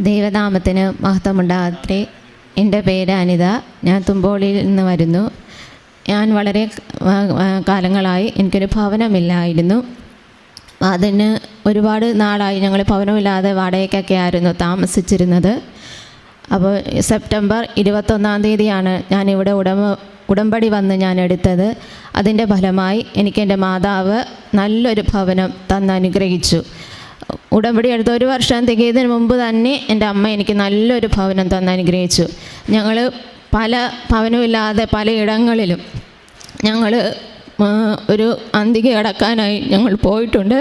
ദൈവനാമത്തിന് മഹത്വമുണ്ടാകട്ടെ. എൻ്റെ പേര് അനിത. ഞാൻ തുമ്പോളിയിൽ നിന്ന് വരുന്നു. ഞാൻ വളരെ കാലങ്ങളായി എനിക്കൊരു ഭവനമില്ലായിരുന്നു. അതിന് ഒരുപാട് നാളായി ഞങ്ങൾ ഭവനമില്ലാതെ വാടകയ്ക്കൊക്കെ ആയിരുന്നു താമസിച്ചിരുന്നത്. അപ്പോൾ സെപ്റ്റംബർ 21 ഞാനിവിടെ ഉടമ്പടി വന്ന് ഞാൻ എടുത്തത്. അതിൻ്റെ ഫലമായി എനിക്കെൻ്റെ മാതാവ് നല്ലൊരു ഭവനം തന്നനുഗ്രഹിച്ചു. ഉടമ്പടി എടുത്ത 1 വർഷം തികയുന്നതിന് മുമ്പ് തന്നെ എൻ്റെ അമ്മ എനിക്ക് നല്ലൊരു ഭവനം തന്നനുഗ്രഹിച്ചു. ഞങ്ങൾ പല ഭവനമില്ലാതെ പലയിടങ്ങളിലും ഞങ്ങൾ ഒരു അന്തിക്ക് കിടക്കാനായി ഞങ്ങൾ പോയിട്ടുണ്ട്.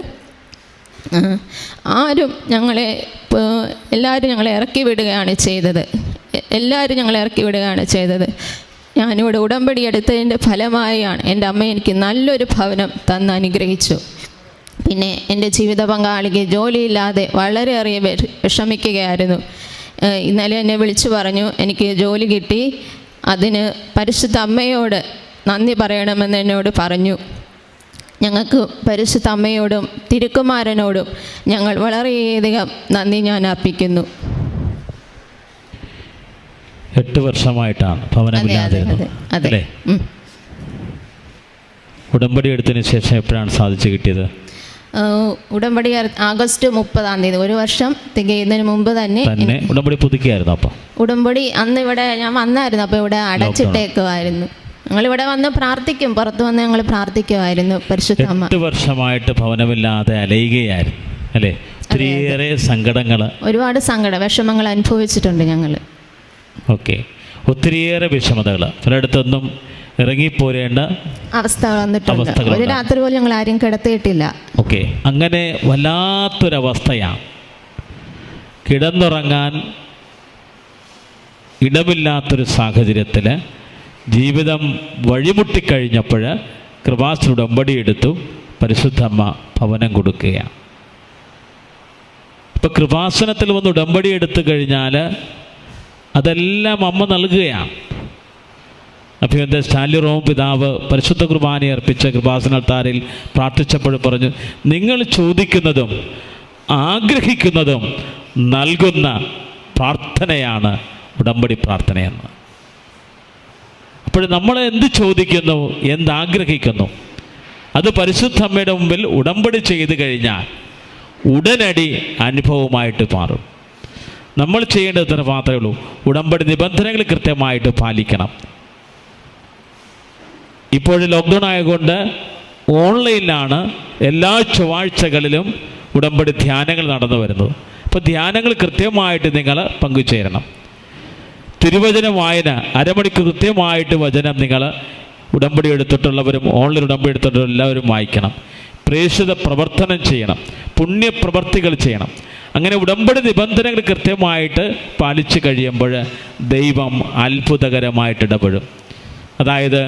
എല്ലാവരും ഞങ്ങളെ ഇറക്കി വിടുകയാണ് ചെയ്തത്. ഞാനിവിടെ ഉടമ്പടി എടുത്തതിൻ്റെ ഫലമായാണ് എൻ്റെ അമ്മ എനിക്ക് നല്ലൊരു ഭവനം തന്നനുഗ്രഹിച്ചു. പിന്നെ എൻ്റെ ജീവിത പങ്കാളിക്ക് ജോലിയില്ലാതെ വളരെയേറെ വിഷമിക്കുകയായിരുന്നു. ഇന്നലെ എന്നെ വിളിച്ചു പറഞ്ഞു എനിക്ക് ജോലി കിട്ടി, അതിന് പരിശുദ്ധ അമ്മയോട് നന്ദി പറയണമെന്ന് എന്നോട് പറഞ്ഞു. ഞങ്ങൾക്ക് പരിശുദ്ധ അമ്മയോടും തിരുക്കുമാരനോടും ഞങ്ങൾ വളരെയധികം നന്ദി ഞാൻ അർപ്പിക്കുന്നു. 8 വർഷമായിട്ടാണ് ഭവനമില്ലാതിരുന്നത് അല്ലേ? ഉടമ്പടി എടുത്തതിന് ശേഷം എപ്പോഴാണ് സാധിച്ചു കിട്ടിയത്? ഉടമ്പടി ആഗസ്റ്റ് 30 1 വർഷം തികയുന്നതിന് മുമ്പ് തന്നെ ഉടമ്പടി പുതുക്കിയായിരുന്നു. അപ്പം ഉടമ്പടി അന്ന് ഇവിടെ ഞാൻ വന്നായിരുന്നു. അപ്പോൾ ഇവിടെ അടച്ചിട്ടേക്കുമായിരുന്നു. ഞങ്ങളിവിടെ വന്ന് പ്രാർത്ഥിക്കും, പുറത്ത് വന്ന് ഞങ്ങൾ പ്രാർത്ഥിക്കുമായിരുന്നു. പരിശുദ്ധ അമ്മ 8 വർഷമായിട്ട് ഭവനമില്ലാതെ അലയുകയായിരുന്നു അല്ലേ? ഒത്തിരിയേറെ ഒരുപാട് വിഷമങ്ങൾ അനുഭവിച്ചിട്ടുണ്ട് ഞങ്ങൾ. ഓക്കെ, ഒത്തിരിയേറെ വിഷമതകൾ, പലയിടത്തൊന്നും ഇറങ്ങിപ്പോരേണ്ട അവസ്ഥ വന്നിട്ടുണ്ട്. ഒരു രാത്രി പോലും ഞങ്ങൾ ആരും കിടത്തിയിട്ടില്ല. ഓക്കെ, അങ്ങനെ വല്ലാത്തൊരവസ്ഥയാണ്. കിടന്നുറങ്ങാൻ ഇടമില്ലാത്തൊരു സാഹചര്യത്തിൽ ജീവിതം വഴിമുട്ടിക്കഴിഞ്ഞപ്പോൾ കൃപാസന ഉടമ്പടി എടുത്തു. പരിശുദ്ധമ്മ ഭവനം കൊടുക്കുകയാണ്. ഇപ്പം കൃപാസനത്തിൽ വന്ന് ഉടമ്പടി എടുത്തു കഴിഞ്ഞാൽ അതെല്ലാം അമ്മ നൽകുകയാണ്. അഭിവന്ദ സ്റ്റാൻലി റോം പിതാവ് പരിശുദ്ധ കുർബാന അർപ്പിച്ച കൃപാസന അൾത്താരിൽ പ്രാർത്ഥിച്ചപ്പോൾ പറഞ്ഞു, നിങ്ങൾ ചോദിക്കുന്നതും ആഗ്രഹിക്കുന്നതും നൽകുന്ന പ്രാർത്ഥനയാണ് ഉടമ്പടി പ്രാർത്ഥനയെന്ന്. അപ്പോൾ നമ്മൾ എന്ത് ചോദിക്കുന്നു, എന്താഗ്രഹിക്കുന്നു, അത് പരിശുദ്ധ അമ്മയുടെ മുമ്പിൽ ഉടമ്പടി ചെയ്ത് കഴിഞ്ഞാൽ ഉടനടി അനുഭവമായിട്ട് മാറും. നമ്മൾ ചെയ്യേണ്ടത് ഇത്ര മാത്രമേ ഉള്ളൂ, ഉടമ്പടി നിബന്ധനകൾ കൃത്യമായിട്ട് പാലിക്കണം. ഇപ്പോൾ ലോക്ക്ഡൗൺ ആയതുകൊണ്ട് ഓൺലൈനിലാണ് എല്ലാ ചൊവ്വാഴ്ചകളിലും ഉടമ്പടി ധ്യാനങ്ങൾ നടന്നു വരുന്നത്. അപ്പോൾ ധ്യാനങ്ങൾ കൃത്യമായിട്ട് നിങ്ങൾ പങ്കുചേരണം. തിരുവചന വായന 1/2 മണിക്കൂർ കൃത്യമായിട്ട് വചനം നിങ്ങൾ ഉടമ്പടി എടുത്തിട്ടുള്ളവരും ഓൺലൈൻ ഉടമ്പടി എടുത്തിട്ടുള്ള എല്ലാവരും വായിക്കണം. പ്രേക്ഷിത പ്രവർത്തനം ചെയ്യണം, പുണ്യപ്രവർത്തികൾ ചെയ്യണം. അങ്ങനെ ഉടമ്പടി നിബന്ധനകൾ കൃത്യമായിട്ട് പാലിച്ചു കഴിയുമ്പോൾ ദൈവം അത്ഭുതകരമായിട്ട് ഇടപെടും. അതായത്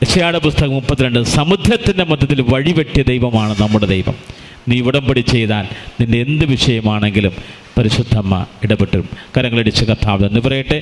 യെശയ്യായുടെ പുസ്തകം 32, സമുദ്രത്തിൻ്റെ മധ്യത്തിൽ വഴിവെട്ടിയ ദൈവമാണ് നമ്മുടെ ദൈവം. നീ ഉടമ്പടി ചെയ്താൽ നിൻ്റെ എന്ത് വിഷയമാണെങ്കിലും പരിശുദ്ധമ്മ ഇടപെട്ടും. കരങ്ങളടിച്ച് കർത്താവ് എന്ന് പറയട്ടെ.